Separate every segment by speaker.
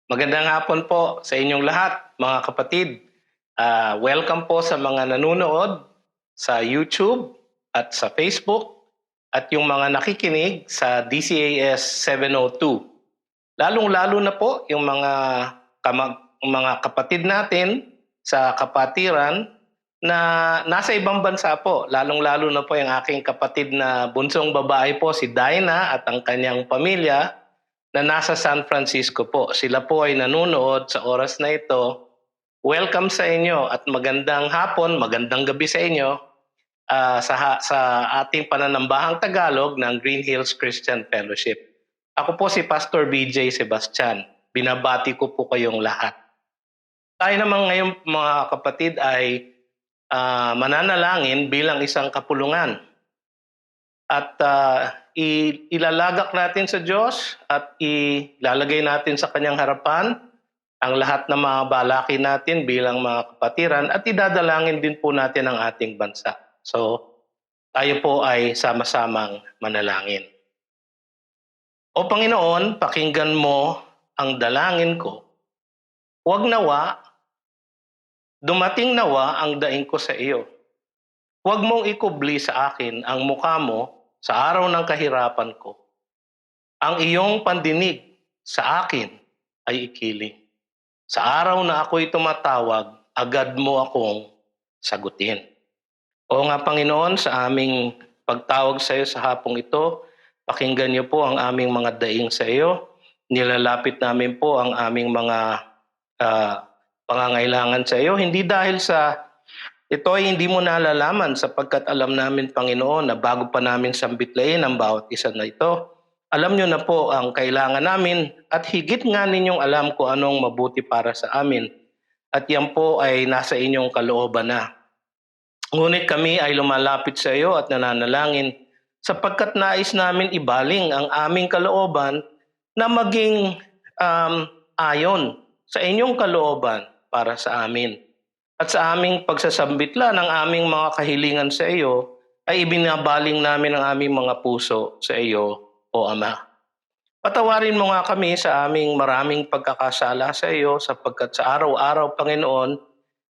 Speaker 1: Magandang hapon po sa inyong lahat, mga kapatid. Welcome po sa mga nanonood sa YouTube at sa Facebook at yung mga nakikinig sa DCAS 702. Lalong-lalo na po yung mga kapatid natin sa kapatiran na nasa ibang bansa po. Lalong-lalo na po yung aking kapatid na bunsong babae po, si Dinah, at ang kanyang pamilya na nasa San Francisco po. Sila po ay nanonood sa oras na ito. Welcome sa inyo at magandang hapon, magandang gabi sa inyo sa ating pananambahang Tagalog ng Green Hills Christian Fellowship. Ako po si Pastor BJ Sebastian. Binabati ko po kayong lahat. Tayo naman ngayon mga kapatid ay mananalangin bilang isang kapulungan. At ilalagak natin sa Diyos at ilalagay natin sa Kanyang harapan ang lahat ng mga balaki natin bilang mga kapatiran at idadalangin din po natin ang ating bansa. So, tayo po ay sama-samang manalangin. O Panginoon, pakinggan mo ang dalangin ko. Huwag nawa, dumating nawa ang daing ko sa iyo. Huwag mong ikubli sa akin ang mukha mo sa araw ng kahirapan ko. Ang iyong pandinig sa akin ay ikiling. Sa araw na ako'y tumatawag, agad mo akong sagutin. O nga Panginoon, sa aming pagtawag sa iyo sa hapong ito, pakinggan niyo po ang aming mga daing sa iyo. Nilalapit namin po ang aming mga pangangailangan sa iyo. Hindi dahil sa ito ay hindi mo nalalaman sapagkat alam namin, Panginoon, na bago pa namin sambitlayin ang bawat isa na ito, alam niyo na po ang kailangan namin at higit nga ninyong alam kung anong mabuti para sa amin. At yan po ay nasa inyong kalooban na. Ngunit kami ay lumalapit sa iyo at nananalangin sapagkat nais namin ibaling ang aming kalooban na maging ayon sa inyong kalooban para sa amin. At sa aming pagsasambitla ng aming mga kahilingan sa iyo, ay ibinabaling namin ang aming mga puso sa iyo, O Ama. Patawarin mo nga kami sa aming maraming pagkakasala sa iyo sapagkat sa araw-araw, Panginoon,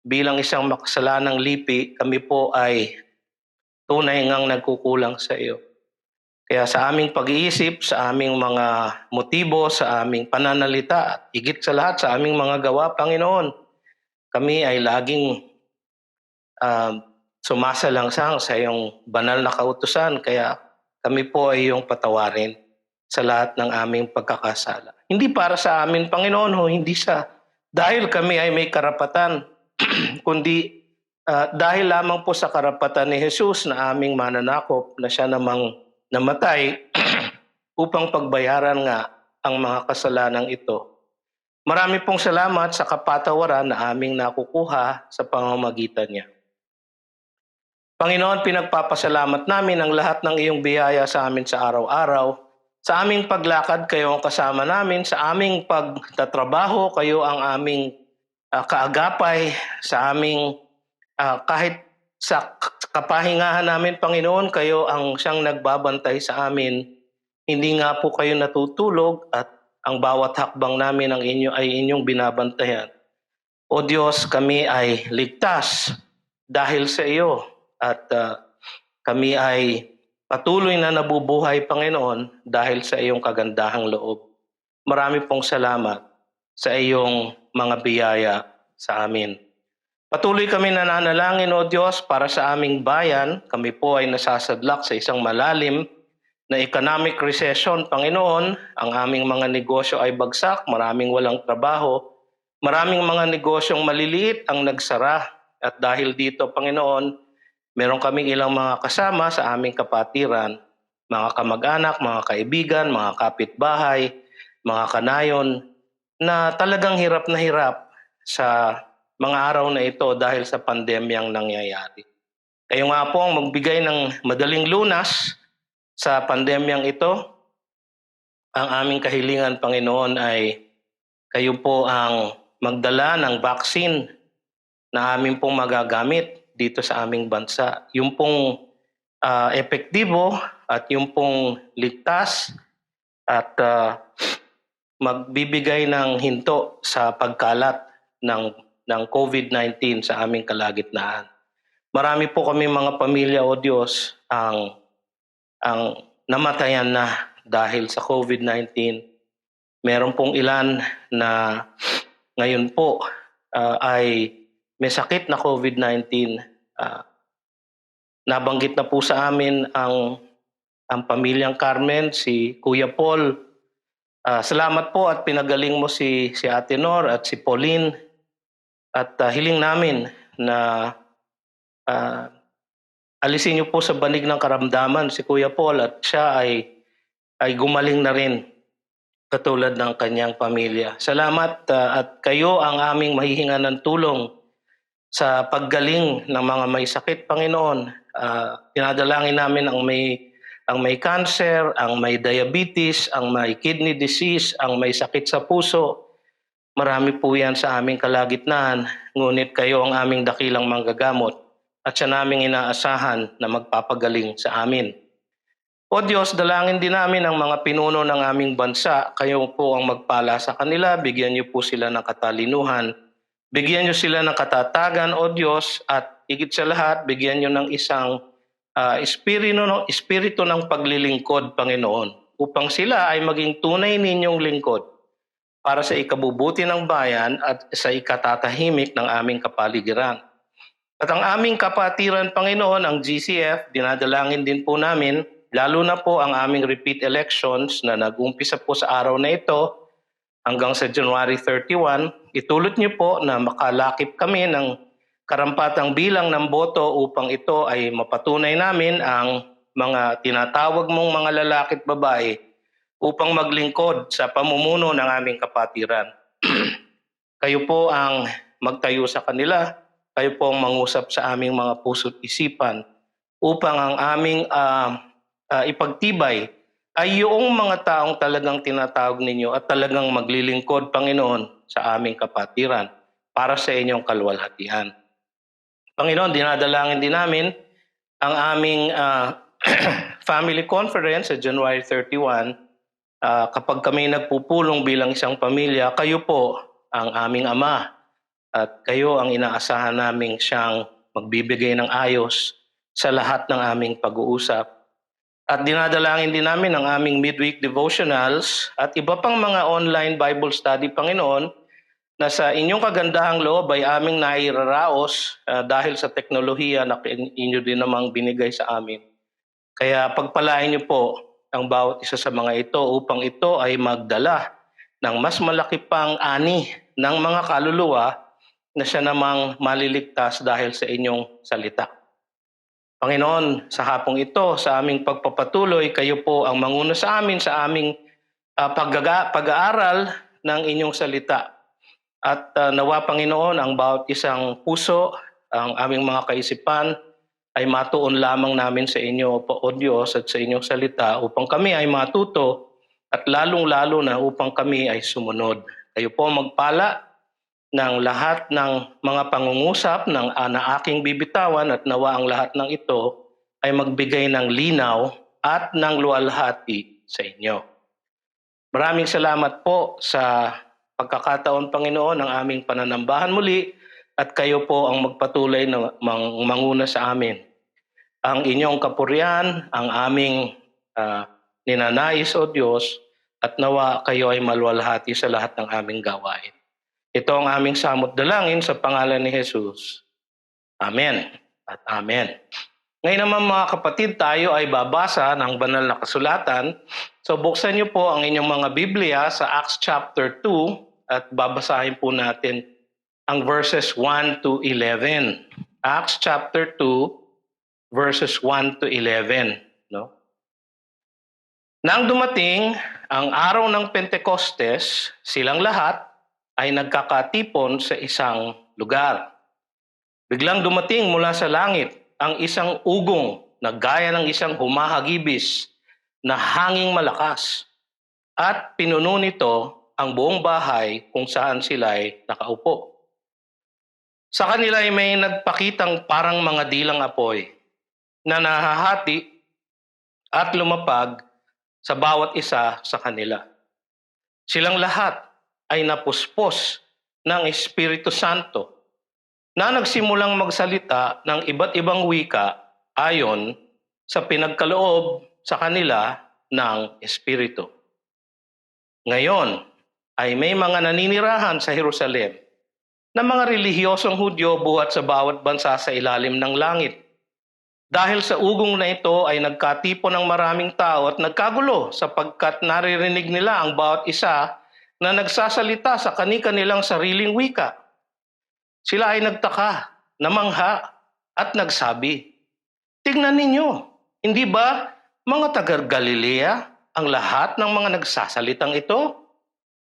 Speaker 1: bilang isang makasalanang lipi, kami po ay tunay ngang nagkukulang sa iyo. Kaya sa aming pag-iisip, sa aming mga motibo, sa aming pananalita, at higit sa lahat sa aming mga gawa, Panginoon, kami ay laging sumasalangsang sa iyong banal na kautusan. Kaya kami po ay iyong patawarin sa lahat ng aming pagkakasala. Hindi para sa amin, Panginoon, hindi dahil kami ay may karapatan, kundi dahil lamang po sa karapatan ni Jesus na aming mananakop na siya namang namatay upang pagbayaran nga ang mga kasalanang ito. Marami pong salamat sa kapatawaran na aming nakukuha sa pamamagitan niya. Panginoon, pinagpapasalamat namin ang lahat ng iyong biyaya sa amin sa araw-araw. Sa aming paglakad, kayo ang kasama namin. Sa aming pagtatrabaho, kayo ang aming kaagapay. Sa aming kahit sa kapahingahan namin, Panginoon, kayo ang siyang nagbabantay sa amin. Hindi nga po kayo natutulog at ang bawat hakbang namin ay inyong binabantayan. O Diyos, kami ay ligtas dahil sa iyo at kami ay patuloy na nabubuhay, Panginoon, dahil sa iyong kagandahang loob. Marami pong salamat sa iyong mga biyaya sa amin. Patuloy kami nananalangin, O Diyos, para sa aming bayan. Kami po ay nasasadlak sa isang malalim na economic recession, Panginoon. Ang aming mga negosyo ay bagsak, maraming walang trabaho, maraming mga negosyong maliliit ang nagsara. At dahil dito, Panginoon, meron kaming ilang mga kasama sa aming kapatiran, mga kamag-anak, mga kaibigan, mga kapitbahay, mga kanayon, na talagang hirap na hirap sa mga araw na ito dahil sa pandemyang nangyayari. Kayo nga po ang magbigay ng madaling lunas sa pandemyang ito. Ang aming kahilingan, Panginoon, ay kayo po ang magdala ng vaccine na aming pong magagamit dito sa aming bansa. Yung pong epektibo at yung pong ligtas at magbibigay ng hinto sa pagkalat ng COVID-19 sa aming kalagitnaan. Marami po kami mga pamilya o Diyos ang namatayan na dahil sa COVID-19. Meron pong ilan na ngayon po ay may sakit na COVID-19. Nabanggit na po sa amin ang pamilyang Carmen, si Kuya Paul. Salamat po at pinagaling mo si Ate Nor at si Pauline. At hiling namin na alisin niyo po sa banig ng karamdaman si Kuya Paul at siya ay gumaling na rin katulad ng kanyang pamilya. Salamat at kayo ang aming mahihingan ng tulong sa paggaling ng mga may sakit, Panginoon. Pinadalangin namin ang may cancer, ang may diabetes, ang may kidney disease, ang may sakit sa puso. Marami po yan sa aming kalagitnaan, ngunit kayo ang aming dakilang manggagamot at siya naming inaasahan na magpapagaling sa amin. O Diyos, dalangin din namin ang mga pinuno ng aming bansa. Kayo po ang magpala sa kanila, bigyan niyo po sila ng katalinuhan, bigyan niyo sila ng katatagan, O Diyos, at higit sa lahat, bigyan niyo ng isang espiritu ng paglilingkod, Panginoon, upang sila ay maging tunay ninyong lingkod para sa ikabubuti ng bayan at sa ikatatahimik ng aming kapaligiran. At ang aming kapatiran, Panginoon, ang GCF, dinadalangin din po namin, lalo na po ang aming repeat elections na nag-umpisa po sa araw na ito hanggang sa January 31, itulot niyo po na makalakip kami ng karampatang bilang ng boto upang ito ay mapatunay namin ang mga tinatawag mong mga lalaki at babae upang maglingkod sa pamumuno ng aming kapatiran. Kayo po ang magtayo sa kanila, kayo po ang mangusap sa aming mga puso't isipan upang ang aming ipagtibay ay yung mga taong talagang tinatawag ninyo at talagang maglilingkod, Panginoon, sa aming kapatiran para sa inyong kaluwalhatian. Panginoon, dinadalangin din namin ang aming family conference sa January 31. Kapag kami nagpupulong bilang isang pamilya, kayo po ang aming Ama at kayo ang inaasahan naming siyang magbibigay ng ayos sa lahat ng aming pag-uusap. At dinadalangin din namin ang aming midweek devotionals at iba pang mga online Bible study, Panginoon, na sa inyong kagandahang loob ay aming nairaraos dahil sa teknolohiya na inyo din namang binigay sa amin. Kaya pagpalain niyo po ang bawat isa sa mga ito upang ito ay magdala ng mas malaki pang ani ng mga kaluluwa na siya namang maliligtas dahil sa inyong salita. Panginoon, sa hapong ito, sa aming pagpapatuloy, kayo po ang manguna sa amin sa aming pag-aaral ng inyong salita. At nawa, Panginoon, ang bawat isang puso, ang aming mga kaisipan, ay matuon lamang namin sa inyo, O Diyos, at sa inyong salita upang kami ay matuto at lalong-lalo na upang kami ay sumunod. Kayo po magpala ng lahat ng mga pangungusap na aking bibitawan at nawa ang lahat ng ito ay magbigay ng linaw at ng luwalhati sa inyo. Maraming salamat po sa pagkakataon, Panginoon, ng aming pananambahan muli at kayo po ang magpatuloy na manguna sa amin. Ang inyong kapurian, ang aming ninanais, O Diyos, at nawa kayo ay maluwalhati sa lahat ng aming gawain. Ito ang aming samot dalangin sa pangalan ni Jesus. Amen at amen. Ngayon naman mga kapatid, tayo ay babasa ng banal na kasulatan. So buksan niyo po ang inyong mga Biblia sa Acts chapter 2 at babasahin po natin ang verses 1 to 11. Acts chapter 2 verses 1 to 11. No? Nang dumating ang araw ng Pentecostes, silang lahat ay nagkakatipon sa isang lugar. Biglang dumating mula sa langit ang isang ugong na gaya ng isang humahagibis na hanging malakas at pinuno nito ang buong bahay kung saan sila ay nakaupo. Sa kanila ay may nagpakitang parang mga dilang apoy na nahahati at lumapag sa bawat isa sa kanila. Silang lahat ay napuspos ng Espiritu Santo na nagsimulang magsalita ng iba't ibang wika ayon sa pinagkaloob sa kanila ng Espiritu. Ngayon ay may mga naninirahan sa Jerusalem na mga relihiyosong Hudyo buhat sa bawat bansa sa ilalim ng langit. Dahil sa ugong na ito ay nagkatipon ng maraming tao at nagkagulo sapagkat naririnig nila ang bawat isa na nagsasalita sa kani-kanilang sariling wika. Sila ay nagtaka, namangha at nagsabi, "Tignan ninyo, hindi ba mga taga-Galilea ang lahat ng mga nagsasalitang ito?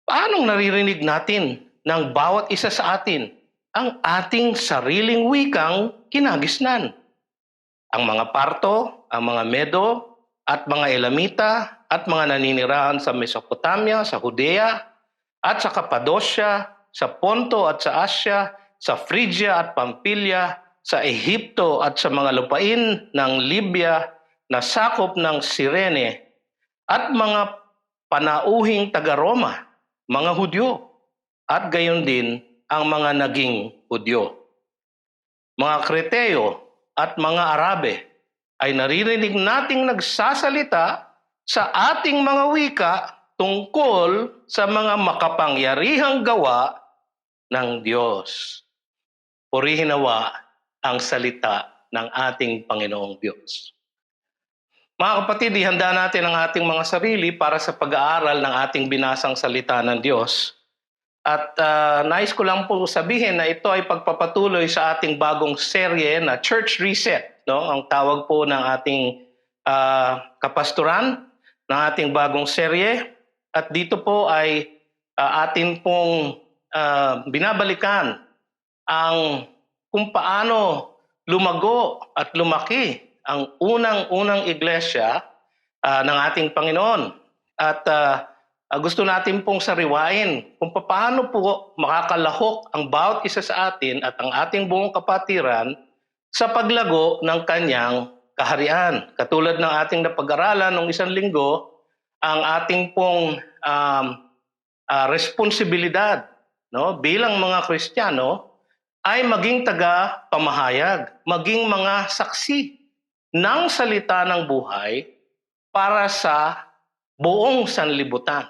Speaker 1: Paanong naririnig natin ng bawat isa sa atin ang ating sariling wikang kinagisnan? Ang mga Parto, ang mga Medo, at mga Elamita, at mga naninirahan sa Mesopotamia, sa Judea, at sa Cappadocia, sa Ponto at sa Asia, sa Phrygia at Pampilya, sa Ehipto at sa mga lupain ng Libya na sakop ng Cirene, at mga panauhing taga-Roma, mga Hudyo, at gayon din ang mga naging Hudyo. Mga Kreteo at mga Arabe ay naririnig nating nagsasalita sa ating mga wika tungkol sa mga makapangyarihang gawa ng Diyos. Purihin nawa ang salita ng ating Panginoong Diyos. Mga kapatid, ihanda natin ang ating mga sarili para sa pag-aaral ng ating binasang salita ng Diyos. At nais ko lang po sabihin na ito ay pagpapatuloy sa ating bagong serye na Church Reset. No? Ang tawag po ng ating kapasturan, ng ating bagong serye. At dito po ay atin pong binabalikan ang kung paano lumago at lumaki ang unang-unang iglesia ng ating Panginoon. At gusto natin pong sariwain kung paano po makakalahok ang bawat isa sa atin at ang ating buong kapatiran sa paglago ng kanyang kaharian. Katulad ng ating napag-aralan nung isang linggo, ang ating pong responsibilidad, no, bilang mga Kristiyano ay maging taga-pamahayag, maging mga saksi ng salita ng buhay para sa buong sanlibutan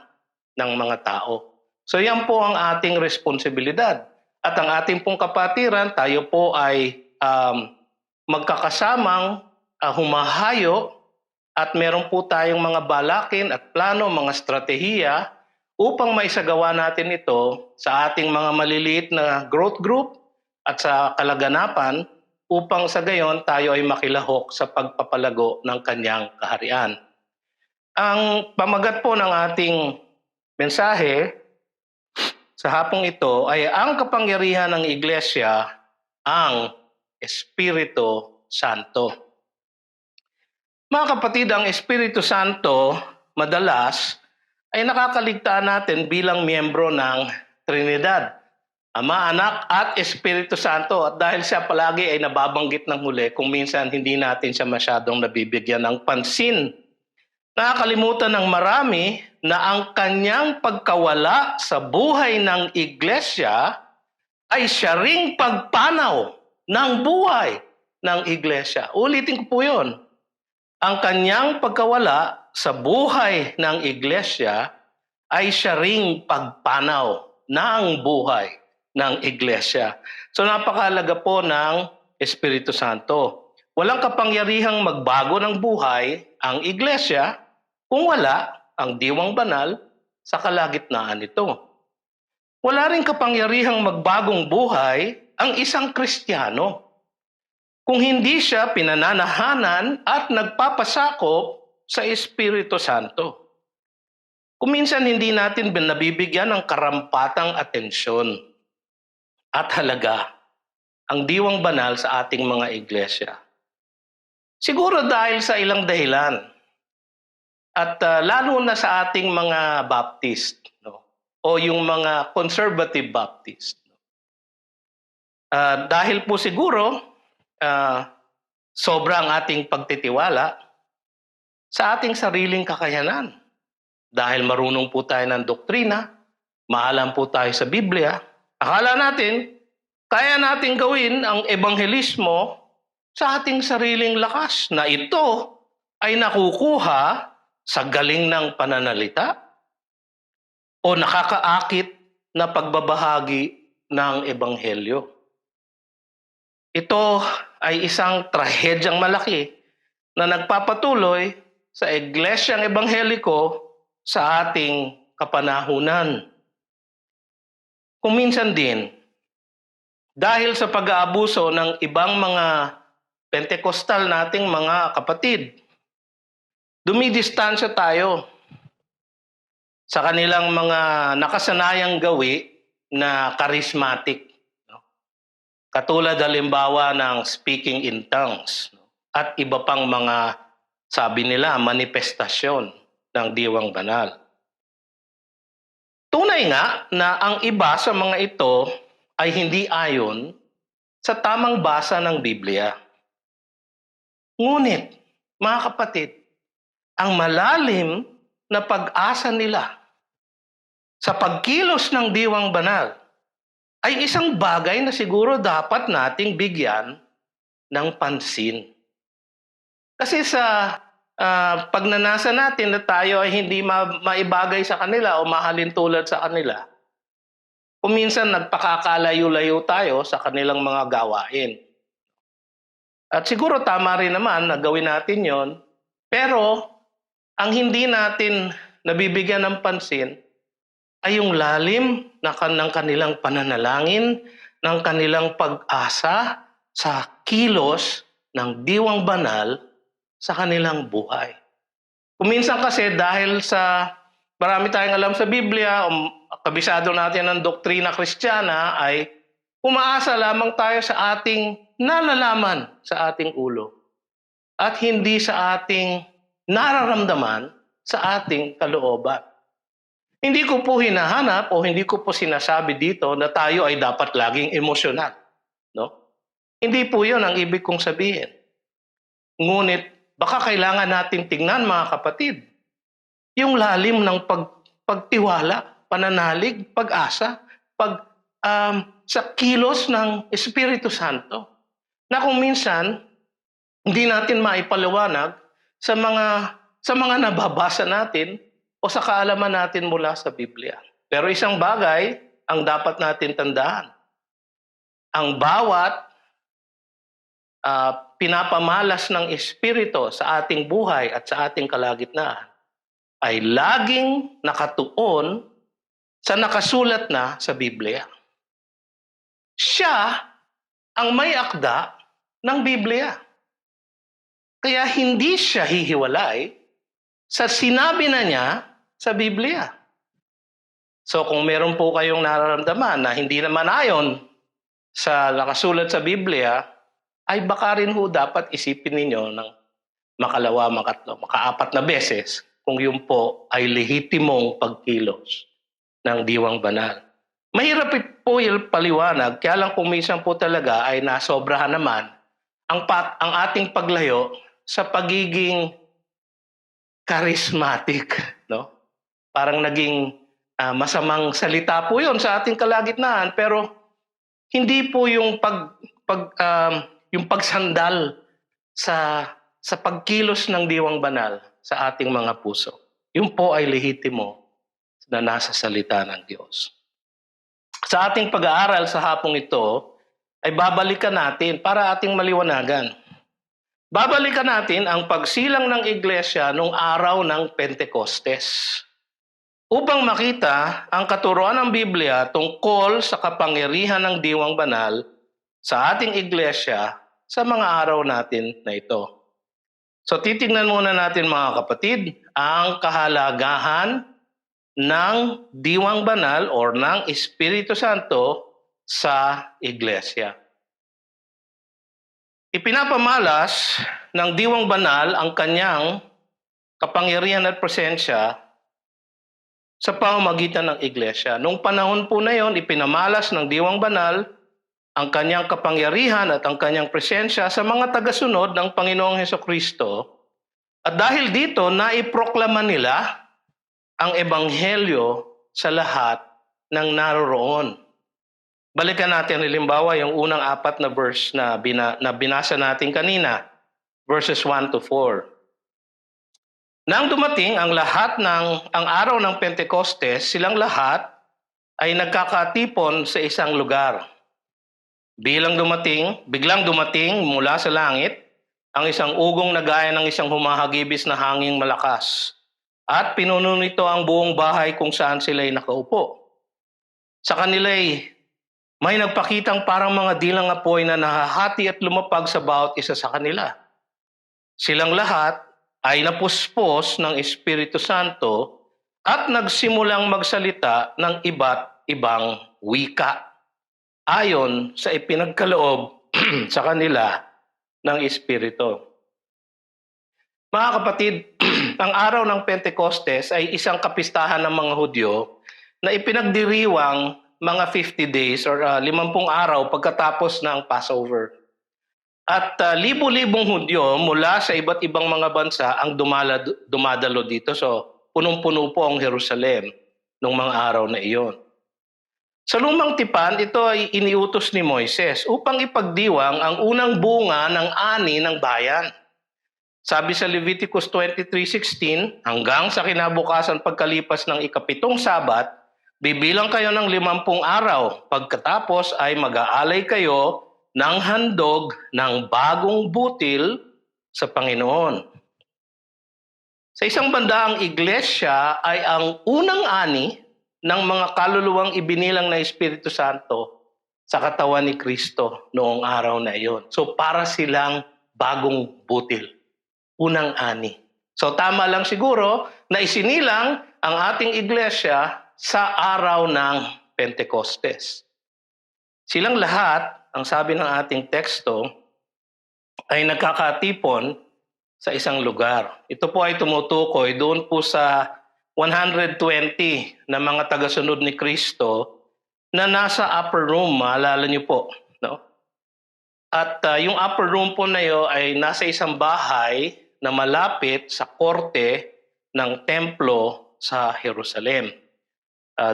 Speaker 1: ng mga tao. So yan po ang ating responsibilidad. At ang ating pong kapatiran, tayo po ay magkakasamang humahayo at meron po tayong mga balakin at plano, mga strategiya upang maisagawa natin ito sa ating mga maliliit na growth group at sa kalaganapan upang sa gayon tayo ay makilahok sa pagpapalago ng kanyang kaharian. Ang pamagat po ng ating mensahe sa hapong ito ay ang kapangyarihan ng iglesia, ang Espiritu Santo. Mga kapatid, ang Espiritu Santo madalas ay nakakaligtaan natin bilang miyembro ng Trinidad, Ama, Anak at Espiritu Santo. At dahil siya palagi ay nababanggit ng huli, kung minsan hindi natin siya masyadong nabibigyan ng pansin. Nakakalimutan ng marami na ang kanyang pagkawala sa buhay ng iglesia ay siya ring pagpanaw ng buhay ng iglesia. Ulitin ko po yun. Ang kanyang pagkawala sa buhay ng iglesia ay siya ring pagpanaw ng buhay ng iglesia. So napakahalaga po ng Espiritu Santo. Walang kapangyarihang magbago ng buhay ang iglesia kung wala ang diwang banal sa kalagitnaan nito. Wala rin kapangyarihang magbagong buhay ang isang Kristiyano kung hindi siya pinananahanan at nagpapasakop sa Espiritu Santo. Kung minsan hindi natin nabibigyan ng karampatang atensyon at halaga ang diwang banal sa ating mga iglesia. Siguro dahil sa ilang dahilan. At lalo na sa ating mga Baptist, no? O yung mga conservative Baptist. Dahil po siguro, sobrang ating pagtitiwala sa ating sariling kakayanan. dahil marunong po tayo ng doktrina, maalam po tayo sa Biblia, akala natin, kaya natin gawin ang ebanghelismo sa ating sariling lakas na ito ay nakukuha sa galing ng pananalita o nakakaakit na pagbabahagi ng ebanghelyo. Ito ay isang trahedyang malaki na nagpapatuloy sa iglesyang ebangheliko sa ating kapanahunan. Kung minsan din, dahil sa pag-aabuso ng ibang mga Pentecostal nating mga kapatid, dumidistansya tayo sa kanilang mga nakasanayang gawi na charismatic. Katulad halimbawa ng speaking in tongues at iba pang mga, sabi nila, manifestasyon ng diwang banal. Tunay nga na ang iba sa mga ito ay hindi ayon sa tamang basa ng Biblia. Ngunit, mga kapatid, ang malalim na pag-asa nila sa pagkilos ng diwang banal ay isang bagay na siguro dapat nating bigyan ng pansin. Kasi sa pagnanasa natin na tayo ay hindi maibagay sa kanila o mahalin tulad sa kanila, kung minsan nagpakakalayo-layo tayo sa kanilang mga gawain. At siguro tama rin naman na gawin natin yon, pero ang hindi natin nabibigyan ng pansin ay yung lalim ng kanilang pananalangin, ng kanilang pag-asa sa kilos ng diwang banal sa kanilang buhay. Kuminsan kasi dahil sa marami tayong alam sa Biblia, kabisado natin ng doktrina Kristiyana, ay umaasa lamang tayo sa ating nalalaman sa ating ulo at hindi sa ating nararamdaman sa ating kalooban. Hindi ko po hinahanap o hindi ko po sinasabi dito na tayo ay dapat laging emosyonal. No? Hindi po yun ang ibig kong sabihin. Ngunit baka kailangan natin tingnan, mga kapatid, yung lalim ng pagtiwala, pananalig, pag-asa, sa kilos ng Espiritu Santo. Na kung minsan, hindi natin maipaliwanag sa mga nababasa natin o sa kaalaman natin mula sa Biblia. Pero isang bagay ang dapat natin tandaan. Ang bawat pinapamalas ng Espiritu sa ating buhay at sa ating kalagitnaan ay laging nakatuon sa nakasulat na sa Biblia. Siya ang may akda ng Biblia. Kaya hindi siya hihiwalay sa sinabi na niya sa Biblia. So kung meron po kayong nararamdaman na hindi naman ayon sa nakasulat sa Biblia, ay baka rin ho dapat isipin ninyo ng makalawa, makatlo, makaapat na beses kung yun po ay lehitimong pagkilos ng diwang banal. Mahirap po yung paliwanag, kaya lang kung minsan po talaga ay nasobrahan naman ang ating paglayo sa pagiging charismatic, no? Parang naging masamang salita po 'yon sa ating kalagitnaan, pero hindi po yung yung pagsandal sa pagkilos ng diwang banal sa ating mga puso. Yun po ay lehitimo na nasa salita ng Diyos. Sa ating pag-aaral sa hapong ito, ay babalikan natin para ating maliwanagan. Babalikan natin ang pagsilang ng iglesia noong araw ng Pentecostes upang makita ang katuruan ng Biblia tungkol sa kapangyarihan ng diwang banal sa ating iglesia sa mga araw natin na ito. So titingnan muna natin, mga kapatid, ang kahalagahan ng diwang banal or ng Espiritu Santo sa iglesia. Ipinapamalas ng diwang banal ang kanyang kapangyarihan at presensya sa pamamagitan ng iglesia. Noong panahon po na yon, ipinamalas ng diwang banal ang kanyang kapangyarihan at ang kanyang presensya sa mga tagasunod ng Panginoong Hesukristo. At dahil dito, naiproklama nila ang ebanghelyo sa lahat ng naroroon. Balikan natin halimbawa yung unang 4 na verse na binasa natin kanina, verses 1 to 4. Nang dumating ang araw ng Pentecostes, silang lahat ay nagkakatipon sa isang lugar. Biglang dumating mula sa langit ang isang ugong na gaya ng isang humahagibis na hanging malakas, at pinuno nito ang buong bahay kung saan sila'y nakaupo. Sa kanila'y may nagpakitang parang mga dilang apoy na nahahati at lumapag sa bawat isa sa kanila. Silang lahat ay napuspos ng Espiritu Santo at nagsimulang magsalita ng iba't ibang wika, ayon sa ipinagkaloob sa kanila ng Espiritu. Mga kapatid, ang araw ng Pentecostes ay isang kapistahan ng mga Hudyo na ipinagdiriwang mga 50 days or 50 araw pagkatapos ng Passover. At libo-libong Hudyo mula sa iba't ibang mga bansa ang dumadalo dito. So, punong-puno po ang Jerusalem noong mga araw na iyon. Sa Lumang Tipan, ito ay iniutos ni Moises upang ipagdiwang ang unang bunga ng ani ng bayan. Sabi sa Leviticus 23:16, hanggang sa kinabukasan pagkalipas ng ikapitong Sabat, bibilang kayo ng 50 araw. Pagkatapos ay mag-aalay kayo ng handog ng bagong butil sa Panginoon. Sa isang banda, ang iglesia ay ang unang ani ng mga kaluluwang ibinilang na Espiritu Santo sa katawan ni Kristo noong araw na iyon. So para silang bagong butil, unang ani. So tama lang siguro na isinilang ang ating iglesia sa araw ng Pentecostes. Silang lahat, ang sabi ng ating teksto, ay nagkakatipon sa isang lugar. Ito po ay tumutukoy doon po sa 120 na mga tagasunod ni Kristo na nasa upper room, maalala niyo po, no? At yung upper room po na yun ay nasa isang bahay na malapit sa korte ng templo sa Jerusalem.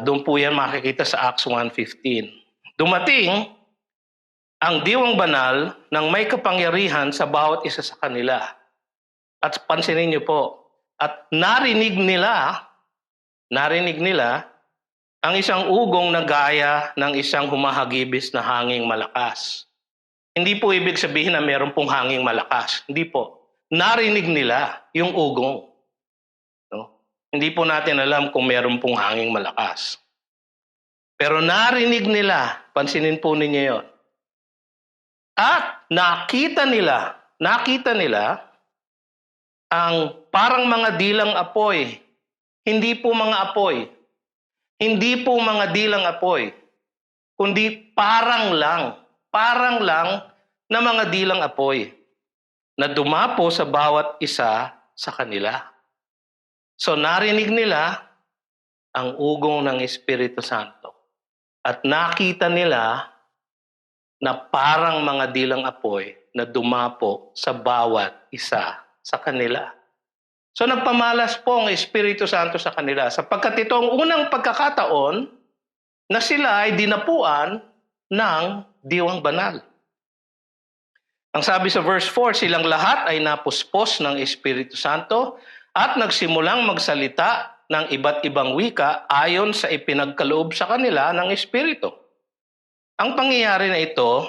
Speaker 1: Doon po yan makikita sa Acts 1:15. Dumating ang diwang banal ng may kapangyarihan sa bawat isa sa kanila. At pansinin niyo po, at narinig nila ang isang ugong na gaya ng isang humahagibis na hanging malakas. Hindi po ibig sabihin na meron pong hanging malakas. Hindi po. Narinig nila yung ugong. No? Hindi po natin alam kung meron pong hanging malakas. Pero narinig nila, pansinin po ninyo yun. At nakita nila ang parang mga dilang apoy. Hindi po mga dilang apoy, kundi parang lang na mga dilang apoy na dumapo sa bawat isa sa kanila. So narinig nila ang ugong ng Espiritu Santo at nakita nila na parang mga dilang apoy na dumapo sa bawat isa sa kanila. So nagpamalas po ang Espiritu Santo sa kanila sapagkat ito ang unang pagkakataon na sila ay dinapuan ng diwang banal. Ang sabi sa verse 4, silang lahat ay napuspos ng Espiritu Santo at nagsimulang magsalita ng iba't ibang wika ayon sa ipinagkaloob sa kanila ng Espiritu. Ang pangyayari na ito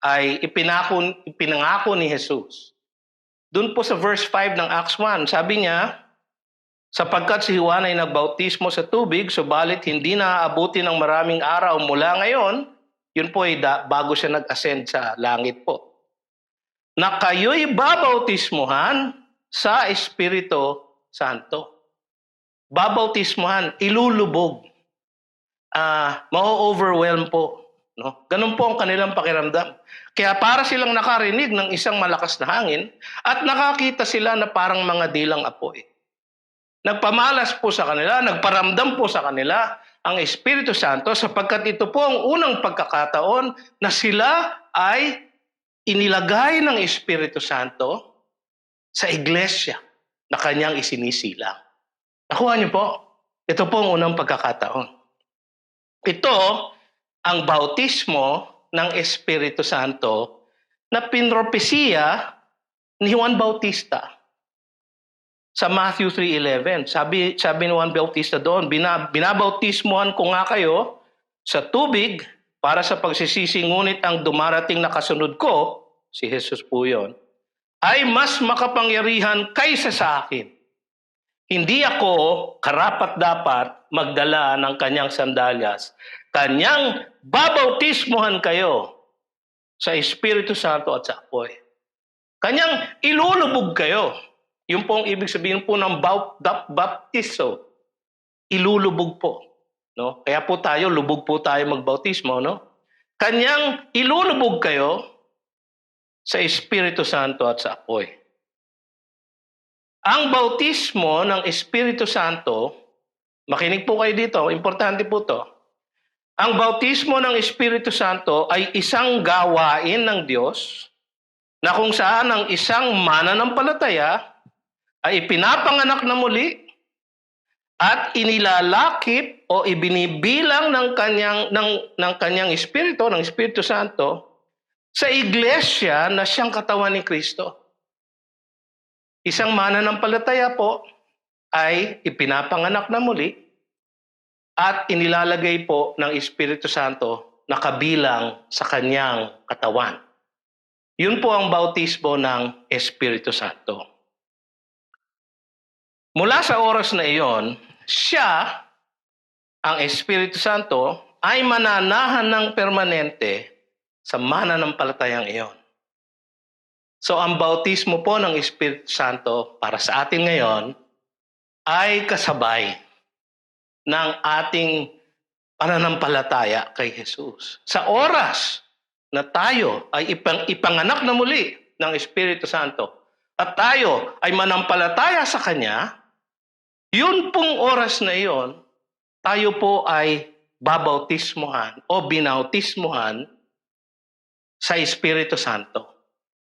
Speaker 1: ay ipinangako ni Jesus. Doon po sa verse 5 ng Acts 1, sabi niya, sapagkat si Juan ay nagbautismo sa tubig, subalit hindi na aabuti ng maraming araw mula ngayon, yun po ay bago siya nag-ascend sa langit po, na kayo'y babautismuhan sa Espiritu Santo. Babautismuhan, ilulubog, ma-overwhelm po. No? Ganun po ang kanilang pakiramdam. Kaya para silang nakarinig ng isang malakas na hangin at nakakita sila na parang mga dilang apoy. Nagpamalas po sa kanila, nagparamdam po sa kanila ang Espiritu Santo sapagkat ito po ang unang pagkakataon na sila ay inilagay ng Espiritu Santo sa iglesia na kanyang isinisilang. Nakuha niyo po? Ito po ang unang pagkakataon. Ito ang bautismo ng Espiritu Santo na pinropesiya ni Juan Bautista. Sa Matthew 3:11, sabi ni Juan Bautista doon, binabautismohan ko nga kayo sa tubig para sa pagsisisi, ngunit ang dumarating na kasunod ko, si Jesus po yun, ay mas makapangyarihan kaysa sa akin. Hindi ako karapat-dapat magdala ng kanyang sandalyas. Kanyang babautismohan kayo sa Espiritu Santo at sa apoy. Kanyang ilulubog kayo. Yung pong ibig sabihin po ng baptizo. Ilulubog po. No? Kaya po tayo, lubog po tayo magbautismo. No? Kanyang ilulubog kayo sa Espiritu Santo at sa apoy. Ang bautismo ng Espiritu Santo, makinig po kayo dito, importante po to. Ang bautismo ng Espiritu Santo ay isang gawain ng Diyos na kung saan ang isang mananampalataya ay ipinapanganak na muli at inilalakip o ibinibilang ng kanyang espiritu, ng Espiritu Santo sa iglesia na siyang katawan ni Kristo. Isang mananampalataya po ay ipinapanganak na muli at inilalagay po ng Espiritu Santo na kabilang sa kanyang katawan. Yun po ang bautismo ng Espiritu Santo. Mula sa oras na iyon, siya, ang Espiritu Santo, ay mananahan ng permanente sa mananampalatayang iyon. So ang bautismo po ng Espiritu Santo para sa atin ngayon ay kasabay ng ating pananampalataya kay Jesus. Sa oras na tayo ay ipanganak na muli ng Espiritu Santo at tayo ay manampalataya sa Kanya, yun pong oras na iyon, tayo po ay babautismohan o binautismohan sa Espiritu Santo.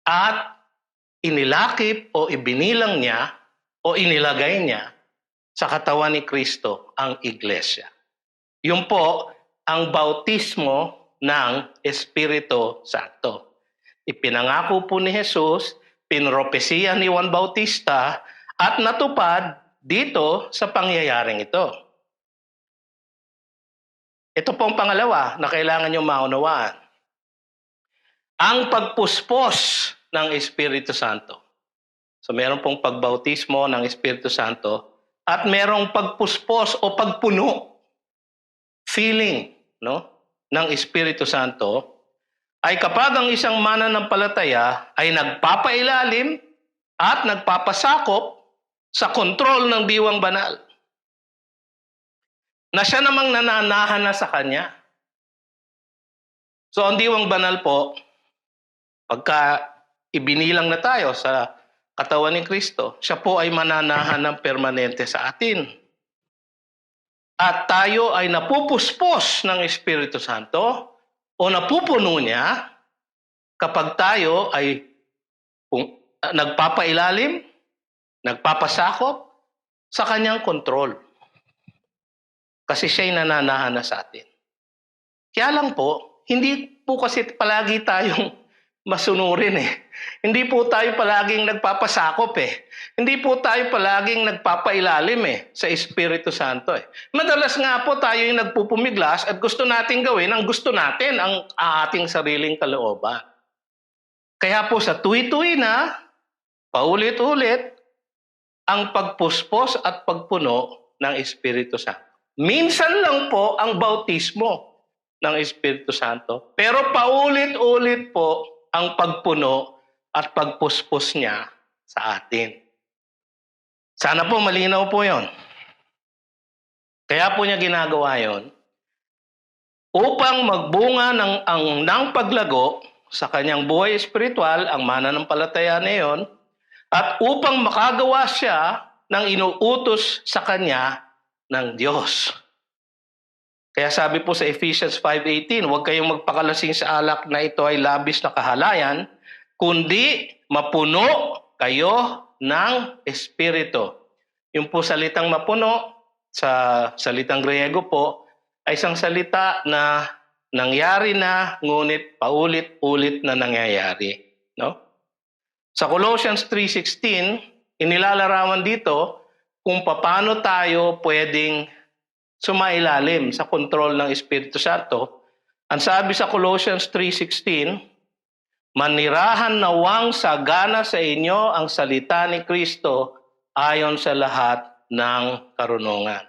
Speaker 1: At inilakip o ibinilang niya o inilagay niya sa katawan ni Kristo ang iglesia. Yun po ang bautismo ng Espiritu Santo. Ipinangako po ni Jesus, pinropesiya ni Juan Bautista at natupad dito sa pangyayaring ito. Ito pong pangalawa na kailangan nyo maunawaan. Ang pagpuspos ng Espiritu Santo. So meron pong pagbautismo ng Espiritu Santo at merong pagpuspos o pagpuno, feeling, no, ng Espiritu Santo ay kapag ang isang mananampalataya ay nagpapailalim at nagpapasakop sa kontrol ng diwang banal. Na siya namang nananahan na sa kanya. So ang diwang banal po, pagka ibinilang na tayo sa katawan ni Kristo, siya po ay mananahan ng permanente sa atin. At tayo ay napupuspos ng Espiritu Santo o napupuno niya kapag tayo ay nagpapailalim, nagpapasakop sa kanyang kontrol. Kasi siya'y nananahan na sa atin. Kaya lang po, hindi po kasi palagi tayong masunurin eh. Hindi po tayo palaging nagpapasakop eh. Hindi po tayo palaging nagpapailalim eh sa Espiritu Santo eh. Madalas nga po tayo yung nagpupumiglas at gusto nating gawin ang gusto natin, ang ating sariling kalooban. Kaya po sa tuwi-tuwi na, paulit-ulit, ang pagpuspos at pagpuno ng Espiritu Santo. Minsan lang po ang bautismo ng Espiritu Santo, pero paulit-ulit po ang pagpuno at pagpuspos niya sa atin. Sana po malinaw po yon. Kaya po niya ginagawa yon upang magbunga ng paglago sa kanyang buhay espiritual, ang mananampalataya na yon, at upang makagawa siya ng inuutos sa kanya ng Diyos. Kaya sabi po sa Ephesians 5:18, huwag kayong magpakalasing sa alak na ito ay labis na kahalayan, kundi mapuno kayo ng Espiritu. Yung po salitang mapuno, sa salitang Griego po ay isang salita na nangyari na ngunit paulit-ulit na nangyayari, no? Sa Colossians 3:16, inilalarawan dito kung paano tayo pwedeng sumailalim sa kontrol ng Espiritu Santo. Ang sabi sa Colossians 3:16, manirahan nawang sagana sa inyo ang salita ni Kristo ayon sa lahat ng karunungan.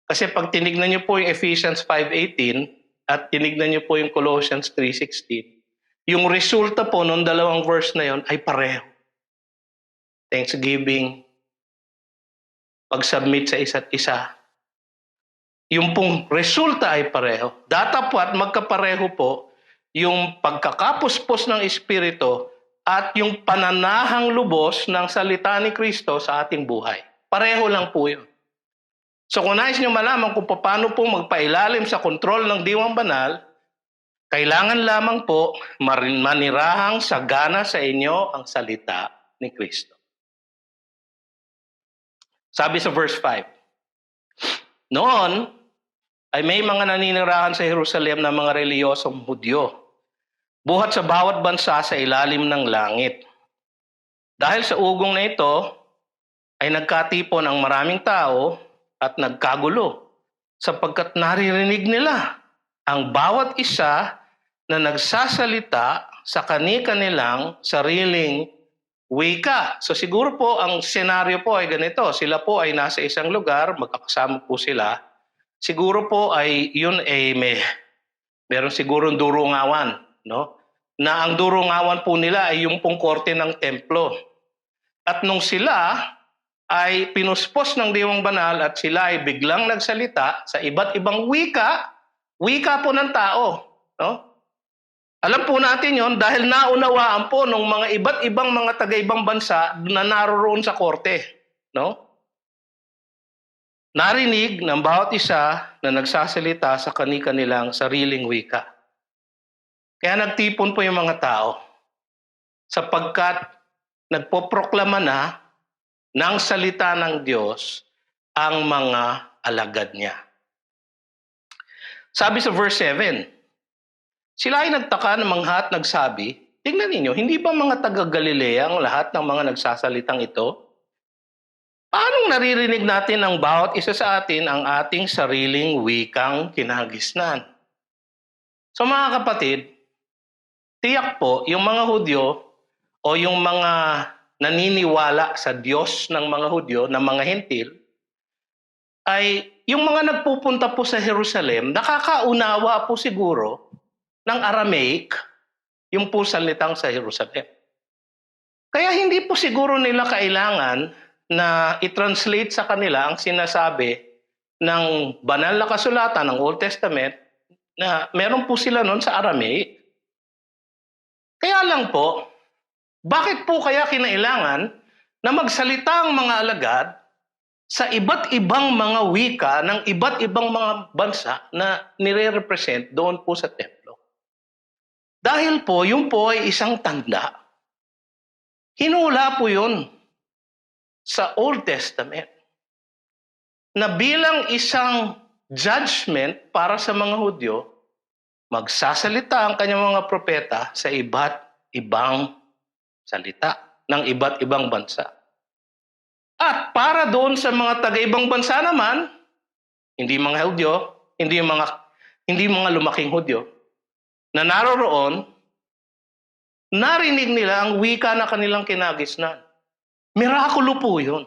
Speaker 1: Kasi pag tinignan niyo po yung Ephesians 5:18 at tinignan niyo po yung Colossians 3:16, yung resulta po ng dalawang verse na yon ay pareho. Thanksgiving, pag-submit sa isa't isa. Yung pong resulta ay pareho. Datapwat magkapareho po yung pagkakapuspos ng Espiritu at yung pananahang lubos ng salita ni Kristo sa ating buhay. Pareho lang po yun. So kung nais nyo malaman kung paano po magpailalim sa kontrol ng Diwang Banal, kailangan lamang po manirahang sagana sa inyo ang salita ni Kristo. Sabi sa verse 5, noon ay may mga naninirahan sa Jerusalem na mga reliyosong Hudyo, buhat sa bawat bansa sa ilalim ng langit. Dahil sa ugong na ito, ay nagkatipon ang maraming tao at nagkagulo, sapagkat naririnig nila ang bawat isa na nagsasalita sa kani-kanilang sariling wika. So siguro po ang senaryo po ay ganito, sila po ay nasa isang lugar, magkakasama po sila. Siguro po ay yun ay meron siguro durungawan, no? Na ang durungawan po nila ay yung pong korte ng templo. At nung sila ay pinuspos ng Diwang Banal at sila ay biglang nagsalita sa iba't ibang wika po ng tao, no? Alam po natin yon dahil naunawaan po ng mga iba't ibang mga taga-ibang bansa na naroroon sa korte, no? Narinig ng bawat isa na nagsasalita sa kani-kanilang sariling wika. Kaya nagtipon po yung mga tao sapagkat nagpoproklama na ng salita ng Diyos ang mga alagad niya. Sabi sa verse 7, sila ay nagtaka ng mangha at nagsabi, tingnan ninyo, hindi ba mga taga-Galilea ang lahat ng mga nagsasalitang ito? Paano naririnig natin ang bawat isa sa atin ang ating sariling wikang kinagisnan? So mga kapatid, tiyak po yung mga Hudyo o yung mga naniniwala sa Diyos ng mga Hudyo, ng mga Hentil, ay yung mga nagpupunta po sa Jerusalem, nakakaunawa po siguro ng Aramaic, yung po salitang sa Jerusalem. Kaya hindi po siguro nila kailangan na i-translate sa kanila ang sinasabi ng banal na kasulatan ng Old Testament na meron po sila noon sa Aramaic. Kaya lang po, bakit po kaya kinailangan na magsalita ang mga alagad sa iba't ibang mga wika ng iba't ibang mga bansa na nire-represent doon po sa templo? Dahil po, yun po ay isang tanda. Hinula po yun sa Old Testament na bilang isang judgment para sa mga Hudyo, magsasalita ang kanyang mga propeta sa iba't ibang salita ng iba't ibang bansa. At para doon sa mga taga-ibang bansa naman, hindi mga Hudyo, hindi mga lumaking Hudyo, na naroroon, narinig nila ang wika na kanilang kinagisnan. Mirakulo po yun.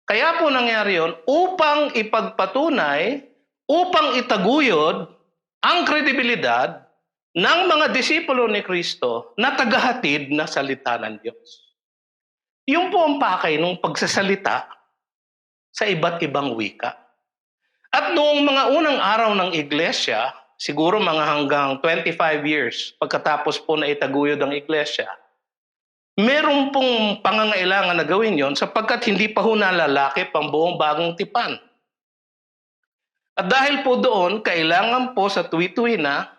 Speaker 1: Kaya po nangyari yun upang ipagpatunay, upang itaguyod ang kredibilidad ng mga disipulo ni Kristo na tagahatid na salita ng Diyos. Yung po ang pakay ng pagsasalita sa iba't ibang wika. At noong mga unang araw ng iglesia, siguro mga hanggang 25 years pagkatapos po na itaguyod ang iglesia, meron pong pangangailangan na gawin yon sapagkat hindi pa ho nalalakip ang buong bagong tipan. At dahil po doon, kailangan po sa tuwi-tuwi na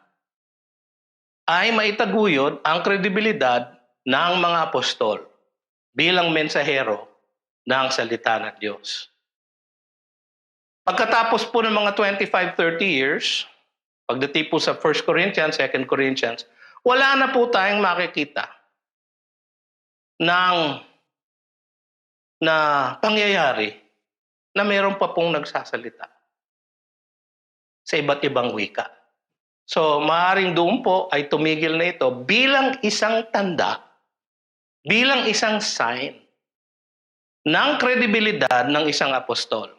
Speaker 1: ay maitaguyod ang kredibilidad ng mga apostol bilang mensahero ng salita ng Diyos. Pagkatapos po ng mga 25-30 years, pagdating po sa 1 Corinthians, 2 Corinthians, wala na po tayong makikita na pangyayari na meron pa pong nagsasalita sa iba't ibang wika. So, maaaring doon po ay tumigil na ito bilang isang tanda, bilang isang sign ng kredibilidad ng isang apostol.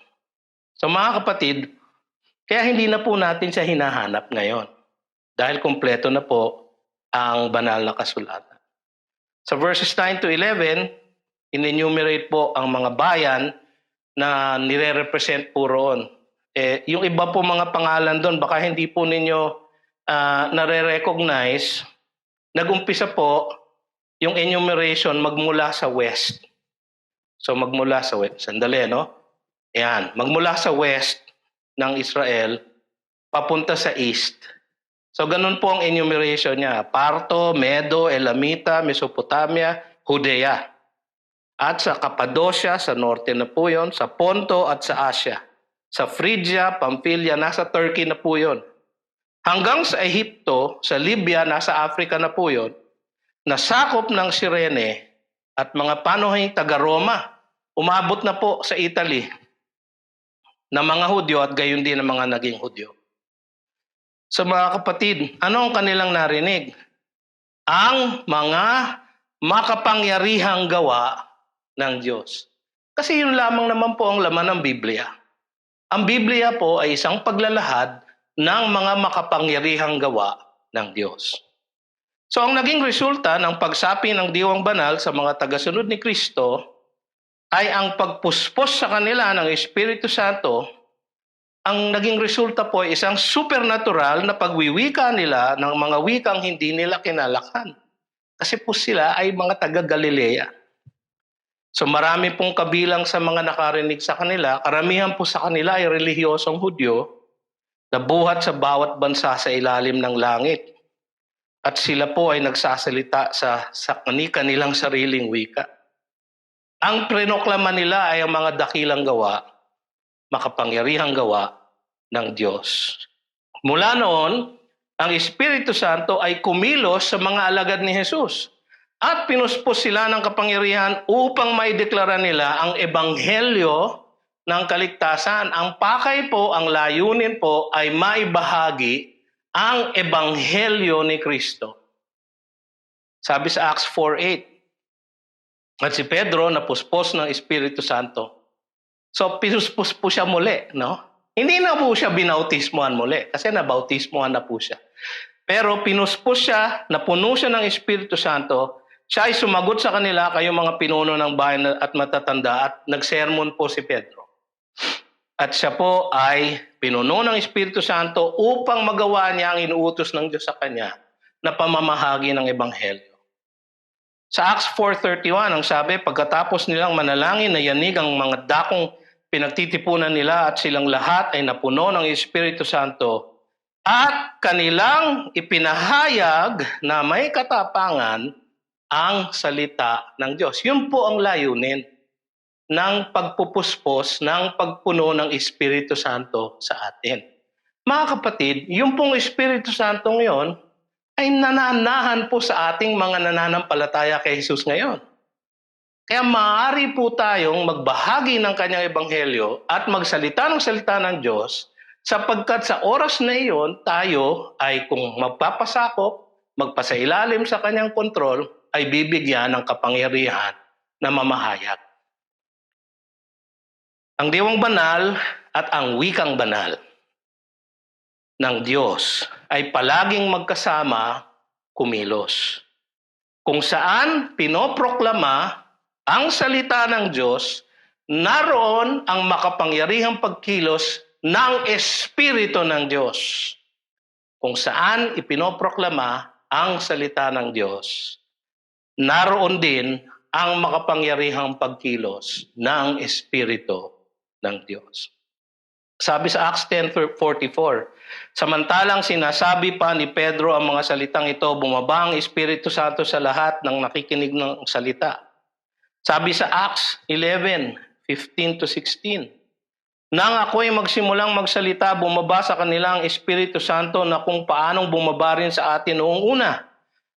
Speaker 1: So mga kapatid, kaya hindi na po natin siya hinahanap ngayon dahil kumpleto na po ang banal na kasulatan. Sa verses 9 to 11, in-enumerate po ang mga bayan na nire-represent po roon. Yung iba po mga pangalan doon, baka hindi po ninyo nare-recognize. Nag-umpisa po yung enumeration magmula sa west. So magmula sa west. Sandali, no? Yan. Magmula sa west ng Israel, papunta sa east. So ganun po ang enumeration niya. Parto, Medo, Elamita, Mesopotamia, Judea. At sa Cappadocia, sa norte na po yun, sa Ponto at sa Asia. Sa Phrygia, Pamphylia, nasa Turkey na po yun. Hanggang sa Ehipto, sa Libya, nasa Africa na po yun. Nasakop ng Cyrene at mga panuhing taga-Roma. Umabot na po sa Italy na mga Hudyo at gayon din ng mga naging Hudyo. So mga kapatid, ano ang kanilang narinig? Ang mga makapangyarihang gawa ng Diyos. Kasi yun lamang naman po ang laman ng Biblia. Ang Biblia po ay isang paglalahad ng mga makapangyarihang gawa ng Diyos. So ang naging resulta ng pagsapi ng Diwang Banal sa mga tagasunod ni Kristo ay ang pagpuspos sa kanila ng Espiritu Santo. Ang naging resulta po ay isang supernatural na pagwiwika nila ng mga wikang hindi nila kinalakhan. Kasi po sila ay mga taga-Galilea. So marami pong kabilang sa mga nakarinig sa kanila, karamihan po sa kanila ay relihiyosong Hudyo na buhat sa bawat bansa sa ilalim ng langit. At sila po ay nagsasalita sa kanilang sariling wika. Ang prinoklama nila ay ang mga dakilang gawa, makapangyarihang gawa ng Diyos. Mula noon, ang Espiritu Santo ay kumilos sa mga alagad ni Jesus at pinuspos sila ng kapangyarihan upang maideklara nila ang ebanghelyo ng kaligtasan. Ang pakay po, ang layunin po ay maibahagi ang ebanghelyo ni Kristo. Sabi sa Acts 4:8, at si Pedro napuspos ng Espiritu Santo. So pinuspos po siya muli, no? Hindi na po siya binautismohan muli kasi nabautismohan na po siya. Pero pinuspos siya, napuno siya ng Espiritu Santo, siya ay sumagot sa kanila, kayo mga pinuno ng bayan at matatanda, at nagsermon po si Pedro. At siya po ay pinuno ng Espiritu Santo upang magawa niya ang inuutos ng Diyos sa kanya na pamamahagi ng ebanghelyo. Sa Acts 4:31, ang sabi, pagkatapos nilang manalangin na yanig ang mga dakong pinagtitipunan nila at silang lahat ay napuno ng Espiritu Santo at kanilang ipinahayag na may katapangan ang salita ng Diyos. Yun po ang layunin ng pagpupuspos, ng pagpuno ng Espiritu Santo sa atin. Mga kapatid, yung pong Espiritu Santo ngayon ay nananahan po sa ating mga nananampalataya kay Jesus ngayon. Kaya maaari po tayong magbahagi ng kanyang ebanghelyo at magsalita ng salita ng Diyos sapagkat sa oras na iyon, tayo ay kung magpapasakop, magpasailalim sa kanyang kontrol, ay bibigyan ng kapangyarihan na mamahayag. Ang Diwang Banal at ang Wikang Banal ng Diyos ay palaging magkasama kumilos. Kung saan pinoproklama ang salita ng Diyos, naroon ang makapangyarihang pagkilos ng Espiritu ng Diyos. Kung saan ipinoproklama ang salita ng Diyos, naroon din ang makapangyarihang pagkilos ng Espiritu ng Diyos. Sabi sa Acts 10:44, samantalang sinasabi pa ni Pedro ang mga salitang ito, bumaba ang Espiritu Santo sa lahat ng nakikinig ng salita. Sabi sa Acts 11:15-16, Nang ako'y magsimulang magsalita, bumaba sa kanila ang Espiritu Santo na kung paanong bumaba rin sa atin noong una.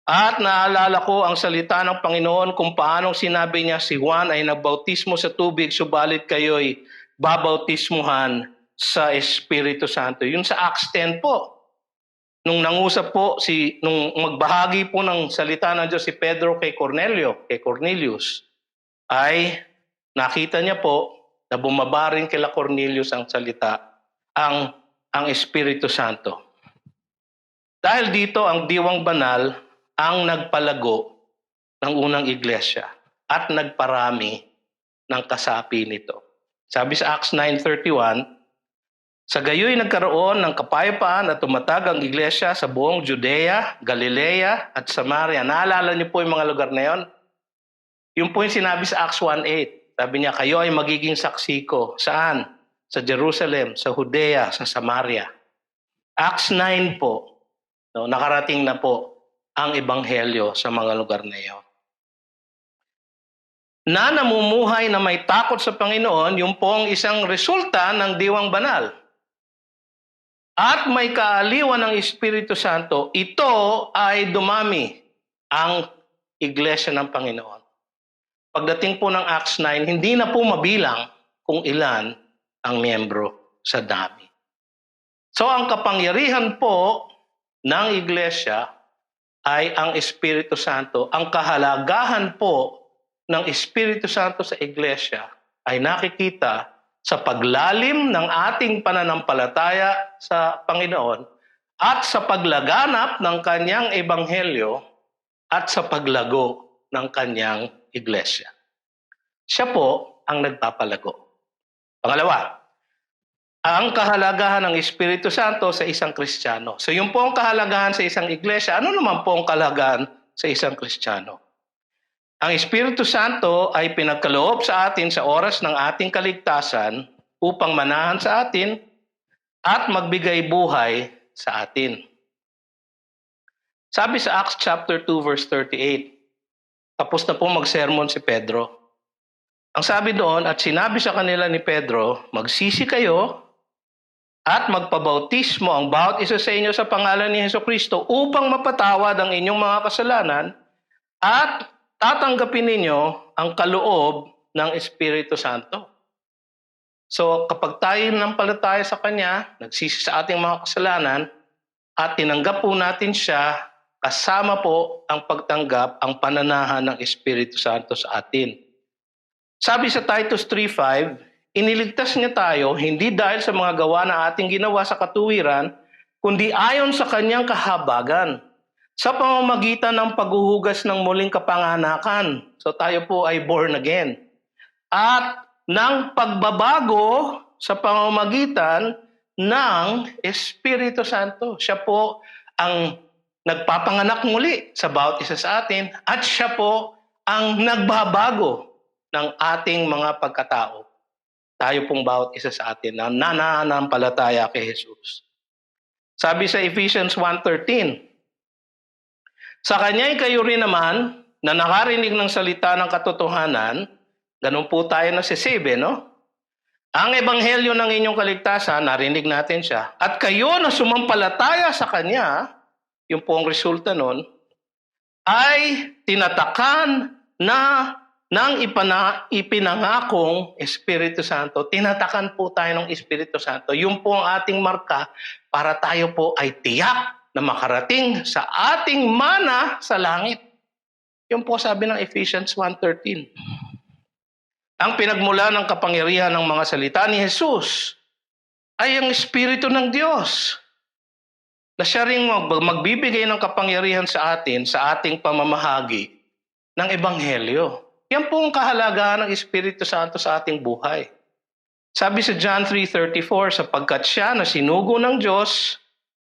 Speaker 1: At naalala ko ang salita ng Panginoon kung paanong sinabi niya si Juan ay nagbautismo sa tubig, subalit kayo'y babautismuhan sa Espiritu Santo. Yun sa Acts 10 po. Nung nangusap po, nung magbahagi po ng salita ng Diyos si Pedro kay Cornelius, ay nakita niya po na bumaba rin kila Cornelius ang salita, ang Espiritu Santo. Dahil dito ang Diwang Banal ang nagpalago ng unang iglesia at nagparami ng kasapi nito. Sabi sa Acts 9:31, sa gayoy nagkaroon ng kapayapaan at tumatag ang iglesia sa buong Judea, Galilea at Samaria. Naalala niyo po yung mga lugar na yon? Yung po yung sinabi sa Acts 1:8. Sabi niya, kayo ay magiging saksi ko. Saan? Sa Jerusalem, sa Judea, sa Samaria. Acts 9 po, no, nakarating na po ang ebanghelyo sa mga lugar na iyon. Na namumuhay na may takot sa Panginoon, yung po ang isang resulta ng Diwang Banal. At may kaaliwan ng Espiritu Santo, ito ay dumami ang iglesia ng Panginoon. Pagdating po ng Acts 9, hindi na po mabilang kung ilan ang miyembro sa dami. So ang kapangyarihan po ng iglesia ay ang Espiritu Santo. Ang kahalagahan po ng Espiritu Santo sa iglesia ay nakikita sa paglalim ng ating pananampalataya sa Panginoon at sa paglaganap ng kanyang ebanghelyo at sa paglago ng kanyang iglesia. Siya po ang nagpapalago. Pangalawa, ang kahalagahan ng Espiritu Santo sa isang Kristiyano. So yung po ang kahalagahan sa isang iglesia, ano naman po ang kahalagahan sa isang Kristiyano? Ang Espiritu Santo ay pinagkaloob sa atin sa oras ng ating kaligtasan upang manahan sa atin at magbigay buhay sa atin. Sabi sa Acts chapter 2 verse 38, tapos na po mag-sermon si Pedro. Ang sabi doon, at sinabi sa kanila ni Pedro, magsisi kayo at magpabautismo ang bawat isa sa inyo sa pangalan ni Hesukristo upang mapatawad ang inyong mga kasalanan at tatanggapin ninyo ang kaloob ng Espiritu Santo. So kapag tayo nampalataya sa Kanya, nagsisi sa ating mga kasalanan at tinanggap po natin siya, kasama po ang pagtanggap, ang pananahan ng Espiritu Santo sa atin. Sabi sa Titus 3:5, iniligtas niya tayo hindi dahil sa mga gawa na ating ginawa sa katuwiran, kundi ayon sa kanyang kahabagan, sa pamamagitan ng paghuhugas ng muling kapanganakan. So tayo po ay born again. At ng pagbabago sa pamamagitan ng Espiritu Santo. Siya po ang nagpapanganak muli sa bawat isa sa atin at siya po ang nagbabago ng ating mga pagkatao. Tayo pong bawat isa sa atin na nananampalataya kay Jesus. Sabi sa Ephesians 1:13, sa Kanya'y kayo rin naman na nakarinig ng salita ng katotohanan, ganun po tayo nasisave, no? Ang ebanghelyo ng inyong kaligtasan, narinig natin siya, at kayo na sumampalataya sa Kanya, yung po ang resulta nun, ay tinatakan na ng ipinangakong Espiritu Santo. Tinatakan po tayo ng Espiritu Santo. Yung po ang ating marka para tayo po ay tiyak na makarating sa ating mana sa langit. Yung po sabi ng Ephesians 1:13. Ang pinagmula ng kapangyarihan ng mga salita ni Jesus ay ang Espiritu ng Diyos. Na siya rin magbibigay ng kapangyarihan sa atin sa ating pamamahagi ng Ebanghelyo. Yan po ang kahalagahan ng Espiritu Santo sa ating buhay. Sabi sa John 3:34, sapagkat siya na sinugo ng Diyos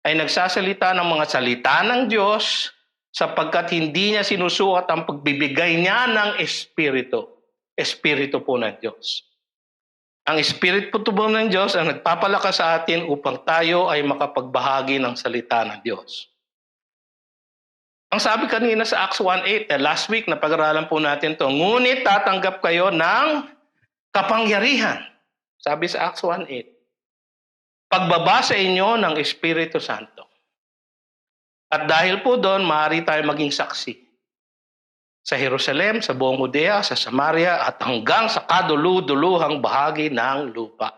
Speaker 1: ay nagsasalita ng mga salita ng Diyos sapagkat hindi niya sinusukat ang pagbibigay niya ng Espiritu. Espiritu po ng Diyos. Ang Espiritu po ng Diyos ang nagpapalakas sa atin upang tayo ay makapagbahagi ng salita ng Diyos. Ang sabi kanina sa Acts 1:8, last week na pag-aralan po natin to, ngunit tatanggap kayo ng kapangyarihan. Sabi sa Acts 1:8, pagbaba sa inyo ng Espiritu Santo. At dahil po doon, maaari tayo maging saksi sa Jerusalem, sa buong Judea, sa Samaria, at hanggang sa kadulu-duluhang bahagi ng lupa.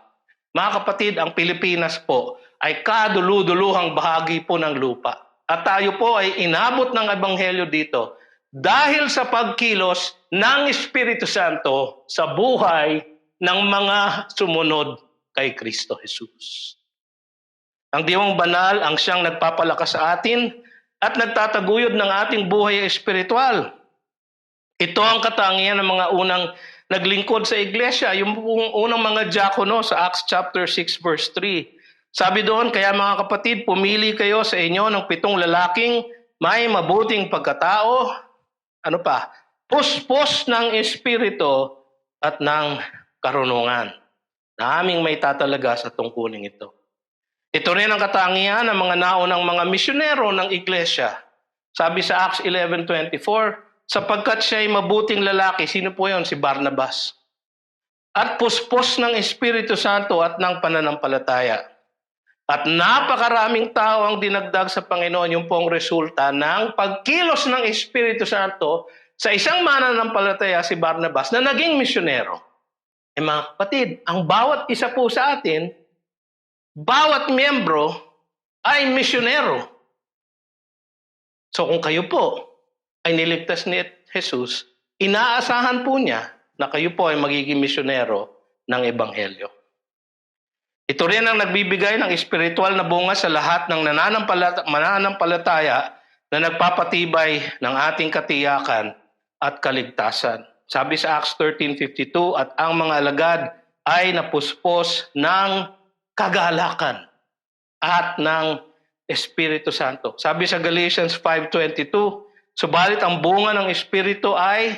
Speaker 1: Mga kapatid, ang Pilipinas po ay kadulu-duluhang bahagi po ng lupa. At tayo po ay inabot ng Ebanghelyo dito dahil sa pagkilos ng Espiritu Santo sa buhay ng mga sumunod kay Kristo Jesus. Ang Diwang Banal ang siyang nagpapalakas sa atin at nagtataguyod ng ating buhay espiritual. Ito ang katangian ng mga unang naglingkod sa iglesia, yung unang mga diakono sa Acts chapter 6 verse 3. Sabi doon, kaya mga kapatid, pumili kayo sa inyo ng 7 lalaking may mabuting pagkatao, ano pa, puspos ng espiritu at ng karunungan, na aming may tatalaga sa tungkulin ito. Ito rin ang katangian ng mga naunang mga misyonero ng iglesia. Sabi sa Acts 11:24, sapagkat siya ay mabuting lalaki. Sino po yon? Si Barnabas. At puspos ng Espiritu Santo at ng pananampalataya. At napakaraming tao ang dinagdag sa Panginoon, yung pong resulta ng pagkilos ng Espiritu Santo sa isang mananampalataya, si Barnabas, na naging misyonero. Mga kapatid, ang bawat isa po sa atin, bawat miyembro ay misyonero. So kung kayo po ay niligtas ni Jesus, inaasahan po niya na kayo po ay magiging misyonero ng Ebanghelyo. Ito rin ang nagbibigay ng espiritual na bunga sa lahat ng mananampalataya na nagpapatibay ng ating katiyakan at kaligtasan. Sabi sa Acts 13:52, at ang mga alagad ay napuspos ng kagalakan at ng Espiritu Santo. Sabi sa Galatians 5:22, subalit ang bunga ng Espiritu ay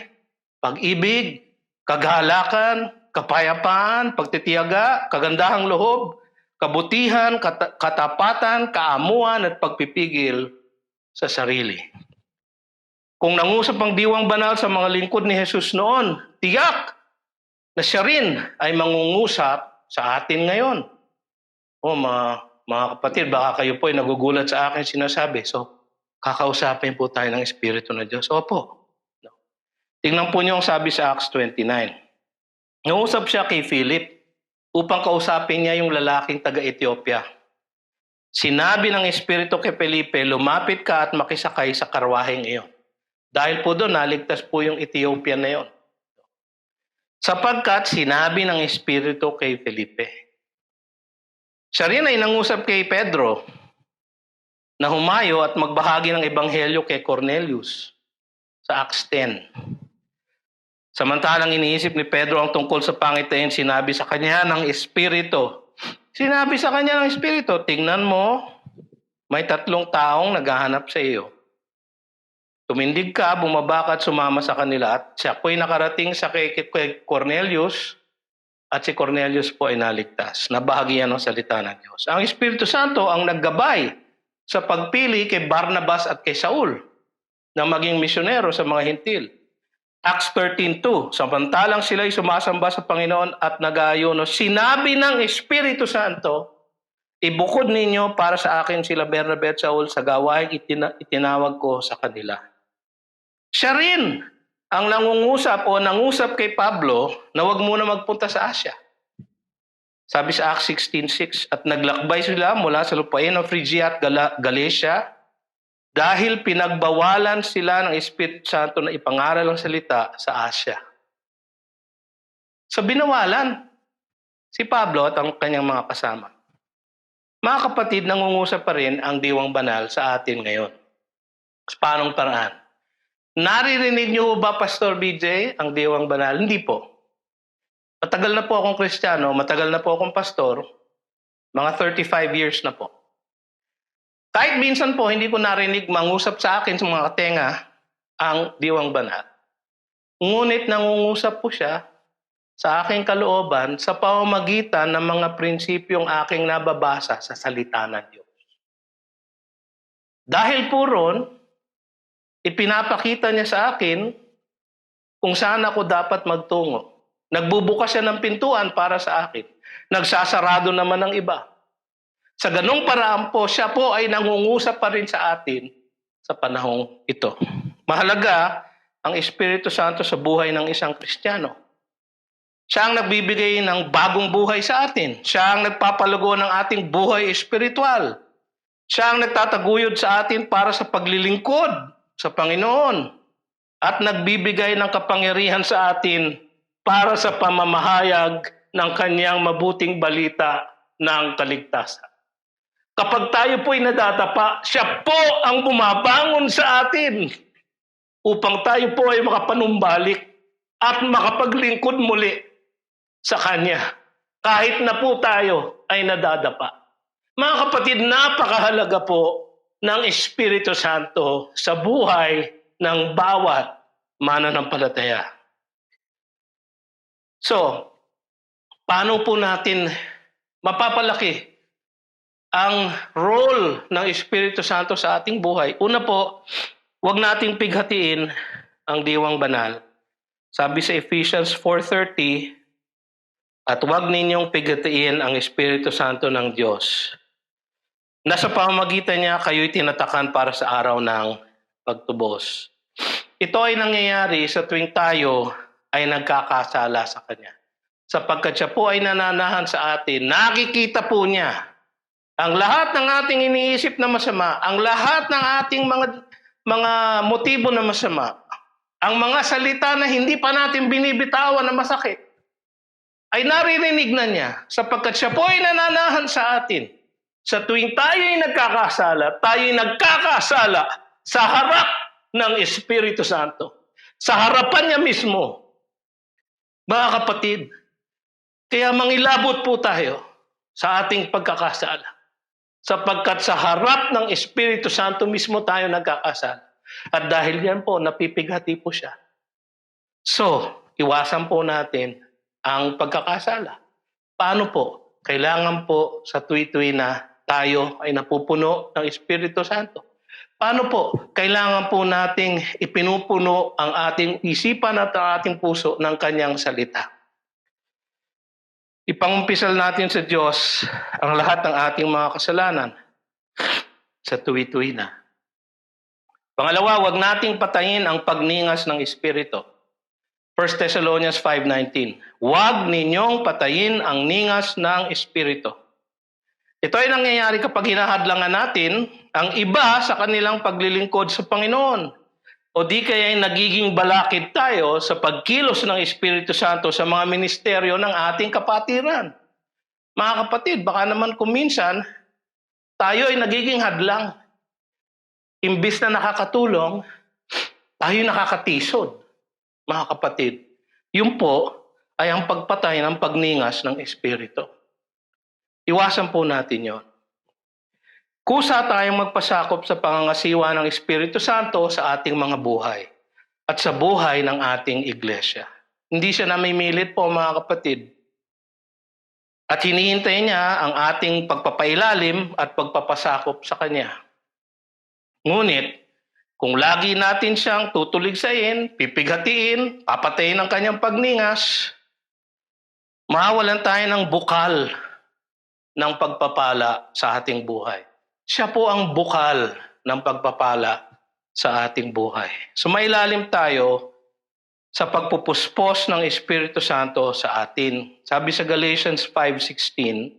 Speaker 1: pag-ibig, kagalakan, kapayapaan, pagtitiyaga, kagandahang loob, kabutihan, katapatan, kaamuan at pagpipigil sa sarili. Kung nangusap ang Diwang Banal sa mga lingkod ni Jesus noon, tiyak na siya rin ay mangungusap sa atin ngayon. Mga kapatid, baka kayo po ay nagugulat sa akin sinasabi. So, kakausapin po tayo ng Espiritu ng Diyos. Opo. Tingnan po niyo ang sabi sa Acts 29. Nangusap siya kay Philip upang kausapin niya yung lalaking taga-Ethiopia. Sinabi ng Espiritu kay Felipe, lumapit ka at makisakay sa karwaheng iyon. Dahil po doon, naligtas po yung Ethiopian na iyon. Sapagkat sinabi ng Espiritu kay Felipe. Siya rin ay nangusap kay Pedro na humayo at magbahagi ng Ebanghelyo kay Cornelius sa Acts 10. Samantalang iniisip ni Pedro ang tungkol sa pangitain, sinabi sa kanya ng Espiritu. Sinabi sa kanya ng Espiritu, tingnan mo, may 3 taong naghahanap sa iyo. Tumindig ka, bumaba ka at sumama sa kanila. At siya po'y nakarating sa kay Cornelius, at si Cornelius po ay naligtas. Nabahagian ng salita ng Diyos. Ang Espiritu Santo ang naggabay sa pagpili kay Barnabas at kay Saul na maging misyonero sa mga Hintil. Acts 13:2, samantalang sila ay sumasamba sa Panginoon at nag-aayuno, sinabi ng Espiritu Santo, ibukod ninyo para sa akin sila Bernabe at Saul sa gawaing itinawag ko sa kanila. Siya rin ang nangungusap o nangusap kay Pablo na wag muna magpunta sa Asia. Sabi sa Acts 16:6, at naglakbay sila mula sa lupain ng Phrygia at Galatia dahil pinagbawalan sila ng Espiritu Santo na ipangaral ang salita sa Asia. Sa binawalan, si Pablo at ang kanyang mga kasama. Mga kapatid, nangungusap pa rin ang Diwang Banal sa atin ngayon. Paanong paraan? Naririnig niyo ba, Pastor BJ, ang Diwang Banal? Hindi po. Matagal na po akong Kristiyano, matagal na po akong pastor, mga 35 years na po. Kahit minsan po, hindi ko narinig mangusap sa akin sa mga katenga ang Diwang Banal. Ngunit nangungusap po siya sa aking kalooban sa pamamagitan ng mga prinsipyong aking nababasa sa salita ng Diyos. Dahil po ron, ipinapakita niya sa akin kung saan ako dapat magtungo. Nagbubukas siya ng pintuan para sa akin. nagsasarado naman ng iba. Sa ganung paraan po, siya po ay nangungusap pa rin sa atin sa panahong ito. Mahalaga ang Espiritu Santo sa buhay ng isang Kristiyano. Siya ang nagbibigay ng bagong buhay sa atin. Siya ang nagpapalugo ng ating buhay espiritual. Siya ang nagtataguyod sa atin para sa paglilingkod sa Panginoon at nagbibigay ng kapangyarihan sa atin para sa pamamahayag ng kanyang mabuting balita ng kaligtasan. Kapag tayo po'y nadadapa, siya po ang bumabangon sa atin upang tayo po ay makapanumbalik at makapaglingkod muli sa Kanya. Kahit na po tayo ay nadadapa. Mga kapatid, napakahalaga po ng Espiritu Santo sa buhay ng bawat mananampalataya. So, paano po natin mapapalaki ang role ng Espiritu Santo sa ating buhay? Una po, huwag nating pighatiin ang diwang banal. Sabi sa Ephesians 4:30, at huwag ninyong pighatiin ang Espiritu Santo ng Diyos. Nasa pamamagitan niya, kayo'y tinatakan para sa araw ng pagtubos. Ito ay nangyayari sa tuwing tayo ay nagkakasala sa Kanya. Sapagkat siya po ay nananahan sa atin, nakikita po niya ang lahat ng ating iniisip na masama, ang lahat ng ating mga motibo na masama, ang mga salita na hindi pa natin binibitawan na masakit, ay naririnig na niya sapagkat siya po ay nananahan sa atin. Sa tuwing tayo ay nagkakasala sa harap ng Espiritu Santo. Sa harapan niya mismo. Mga kapatid, kaya mangilabot po tayo sa ating pagkakasala. Sapagkat sa harap ng Espiritu Santo mismo tayo nagkakasala. At dahil yan po, napipighati po siya. So, iwasan po natin ang pagkakasala. Paano po? Kailangan po sa tuwi-tuwi na tayo ay napupuno ng Espiritu Santo. Paano po? Kailangan po nating ipinupuno ang ating isipan at ang ating puso ng Kanyang salita. Ipangumpisal natin sa Diyos ang lahat ng ating mga kasalanan sa tuwi-tuwi na. Pangalawa, huwag nating patayin ang pagningas ng Espiritu. 1 Thessalonians 5:19. Huwag ninyong patayin ang ningas ng Espiritu. Ito ay nangyayari kapag hinahadlangan natin ang iba sa kanilang paglilingkod sa Panginoon. O di kaya ay nagiging balakid tayo sa pagkilos ng Espiritu Santo sa mga ministeryo ng ating kapatiran. Mga kapatid, baka naman kung minsan, tayo ay nagiging hadlang. Imbis na nakakatulong, tayo nakakatisod. Mga kapatid, yun po ay ang pagpatay ng pagningas ng Espiritu. Iwasan po natin yon. Kusa tayong magpasakop sa pangangasiwa ng Espiritu Santo sa ating mga buhay at sa buhay ng ating iglesia. Hindi siya namimilit po, mga kapatid. At hinihintay niya ang ating pagpapailalim at pagpapasakop sa Kanya. Ngunit, kung lagi natin siyang tutuligsain, pipighatiin, papatayin ang Kanyang pagningas, mawawalan tayo ng bukal ng pagpapala sa ating buhay. Siya po ang bukal ng pagpapala sa ating buhay. Sumailalim tayo sa pagpupuspos ng Espiritu Santo sa atin. Sabi sa Galatians 5:16,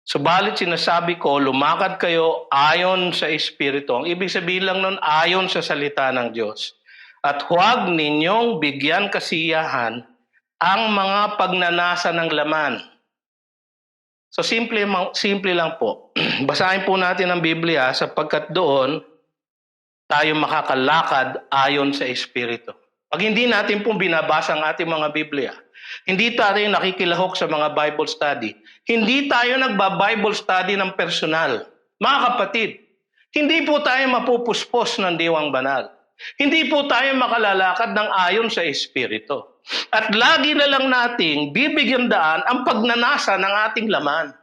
Speaker 1: subalit sinasabi ko, lumakad kayo ayon sa Espiritu. Ang ibig sabihin lang nun, ayon sa salita ng Diyos. At huwag ninyong bigyan kasiyahan ang mga pagnanasa ng laman. So simple lang po. Basahin po natin ang Biblia sapagkat doon tayo makakalakad ayon sa Espiritu. Pag hindi natin po binabasa ang ating mga Biblia, hindi tayo nakikilahok sa mga Bible study, hindi tayo nagba-Bible study ng personal. Mga kapatid, hindi po tayo mapupuspos ng diwang banal. Hindi po tayo makalalakad ng ayon sa Espiritu. At lagi na lang nating bibigyan daan ang pagnanasa ng ating laman.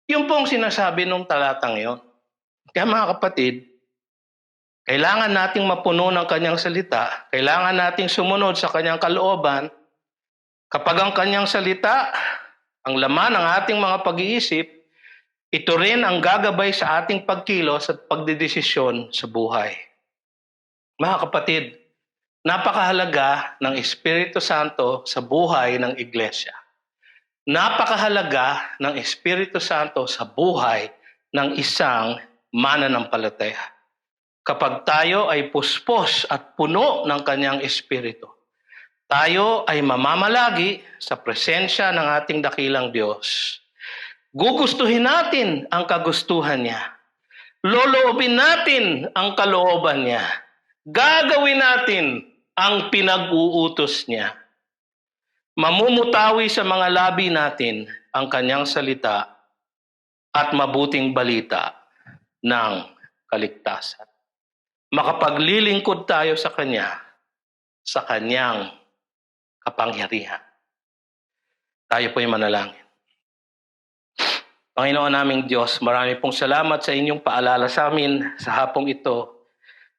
Speaker 1: Yun pong sinasabi nung talatang yon. Kaya mga kapatid, kailangan nating mapuno ng Kanyang salita. Kailangan nating sumunod sa Kanyang kalooban. Kapag ang Kanyang salita ang laman ng ating mga pag-iisip, ito rin ang gagabay sa ating pagkilos at pagdedesisyon sa buhay. Mga kapatid, napakahalaga ng Espiritu Santo sa buhay ng iglesia. Napakahalaga ng Espiritu Santo sa buhay ng isang mananampalataya. Kapag tayo ay puspos at puno ng kanyang Espiritu, tayo ay mamamalagi sa presensya ng ating dakilang Diyos. Gugustuhin natin ang kagustuhan niya. Loloobin natin ang kalooban niya. Gagawin natin ang pinag-uutos niya. Mamumutawi sa mga labi natin ang kanyang salita at mabuting balita ng kaligtasan. Makapaglilingkod tayo sa kanyang kapangyarihan. Tayo po'y manalangin. Panginoon naming Diyos, marami pong salamat sa inyong paalala sa amin sa hapong ito.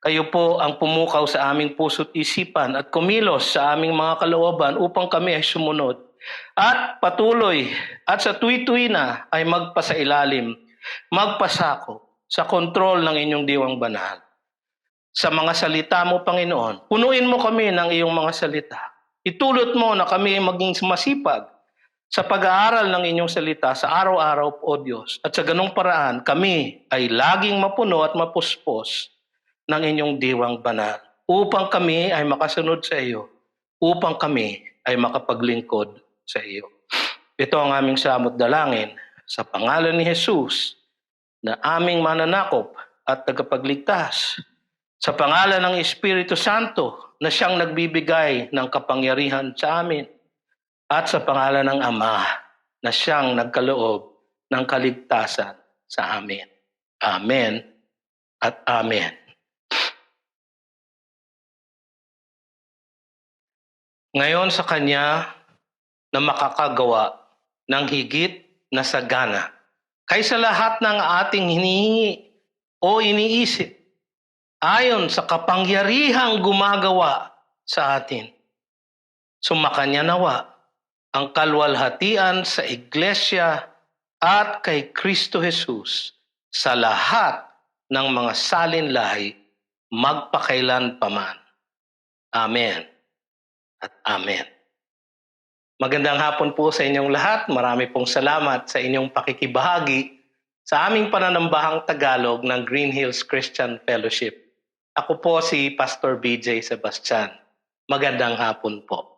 Speaker 1: Kayo po ang pumukaw sa aming puso't isipan at kumilos sa aming mga kalooban upang kami ay sumunod. At patuloy at sa tuwi-tuwi na ay magpasailalim, magpasako sa kontrol ng inyong diwang banal. Sa mga salita mo, Panginoon, punuin mo kami ng iyong mga salita. Itulot mo na kami maging masipag sa pag-aaral ng inyong salita sa araw-araw, O Diyos. At sa ganung paraan, kami ay laging mapuno at mapuspos ng inyong diwang banal upang kami ay makasunod sa iyo, upang kami ay makapaglingkod sa iyo. Ito ang aming samot dalangin sa pangalan ni Jesus na aming mananakop at tagapagligtas, sa pangalan ng Espiritu Santo na siyang nagbibigay ng kapangyarihan sa amin, at sa pangalan ng Ama na siyang nagkaloob ng kaligtasan sa amin. Amen at Amen. Ngayon sa Kanya na makakagawa ng higit na sagana kaysa lahat ng ating hinihingi o iniisip, ayon sa kapangyarihang gumagawa sa atin. Sumakanya nawa ang kalwalhatian sa Iglesia at kay Kristo Jesus sa lahat ng mga salinlahi magpakailan paman. Amen at Amen. Magandang hapon po sa inyong lahat. Marami pong salamat sa inyong pakikibahagi sa aming pananambahang Tagalog ng Green Hills Christian Fellowship. Ako po si Pastor BJ Sebastian. Magandang hapon po.